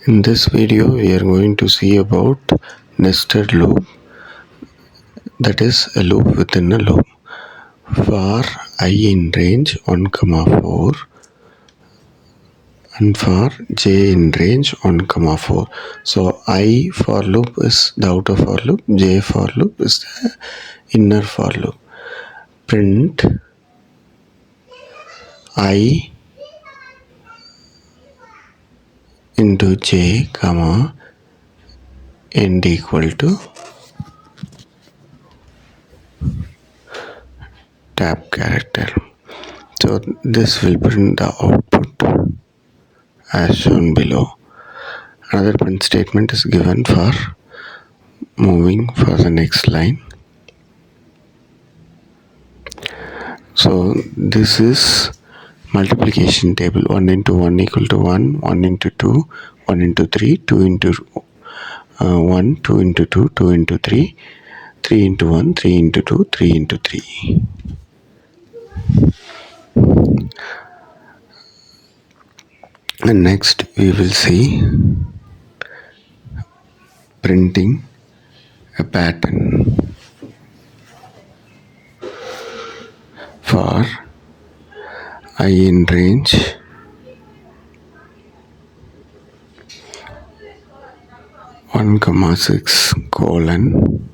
In this video we are going to see about nested loop, that is a loop within a loop. For I in range 1, 4 and for j in range 1, 4. So I for loop is the outer for loop, j for loop is the inner for loop. Print I into j comma end equal to tab character. So this will print the output as shown below. Another print statement is given for moving for the next line. So this is multiplication table. 1 into 1 equal to 1, 1 into 2, 1 into 3, 2 into 1, 2 into 2, 2 into 3, 3 into 1, 3 into 2, 3 into 3. And next we will see printing a pattern for I in range 1, 6 colon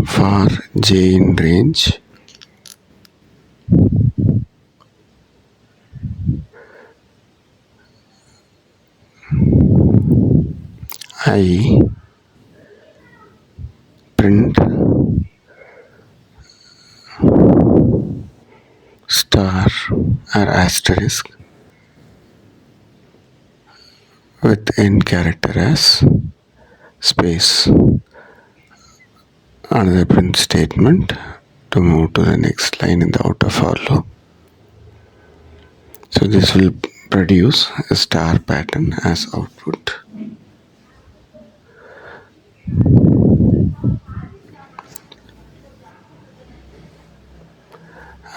for j in range I print star or asterisk with end character as space. Another print statement to move to the next line in the outer for loop. So this will produce a star pattern as output.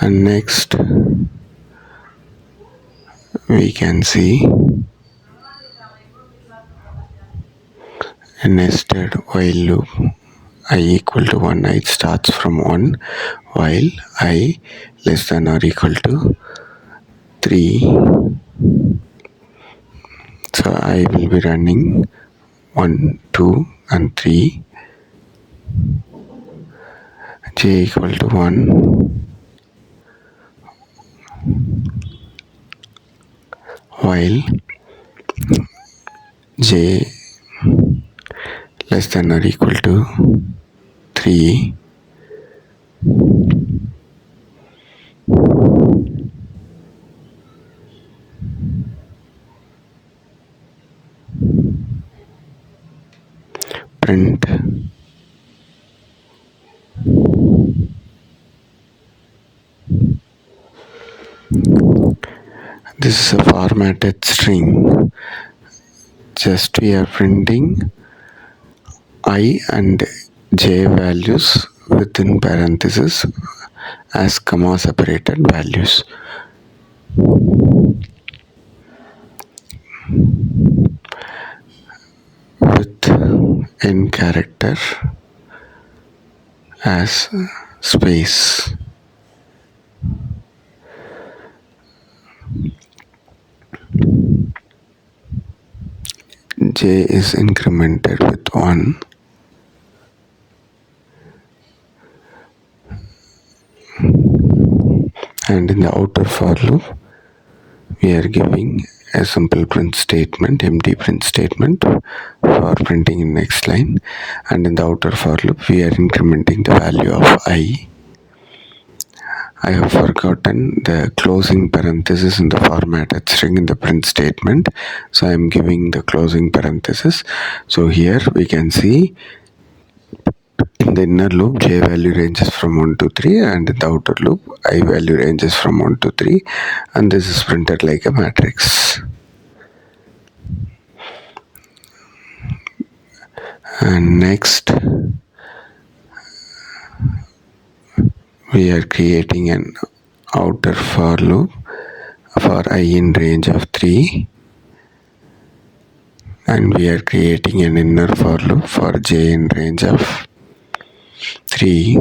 And next we can see a nested while loop. I equal to 1, it starts from 1 while I less than or equal to 3. So I will be running 1, 2 and 3. J equal to 1 while j less than or equal to 3. Print this is a formatted string. Just we are printing I and j values within parentheses as comma separated values. With end character as space. J is incremented with 1. And in the outer for loop we are giving a simple print statement, empty print statement for printing in next line, and in the outer for loop we are incrementing the value of I. I have forgotten the closing parenthesis in the formatted string in the print statement, so I am giving the closing parenthesis. So here we can see in the inner loop j value ranges from 1 to 3, and in the outer loop I value ranges from 1 to 3, and this is printed like a matrix. And next we are creating an outer for loop for for I in range of 3, and we are creating an inner for loop for j in range of 3.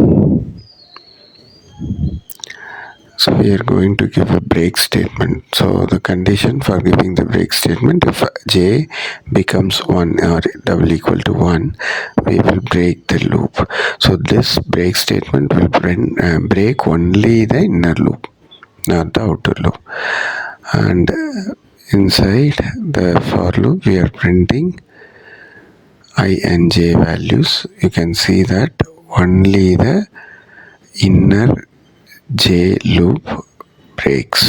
So we are going to give a break statement. So the condition for giving the break statement, if j becomes 1 or double equal to 1, we will break the loop. So this break statement will break only the inner loop, not the outer loop. And inside the for loop, we are printing I and j values. You can see that only the inner j loop breaks.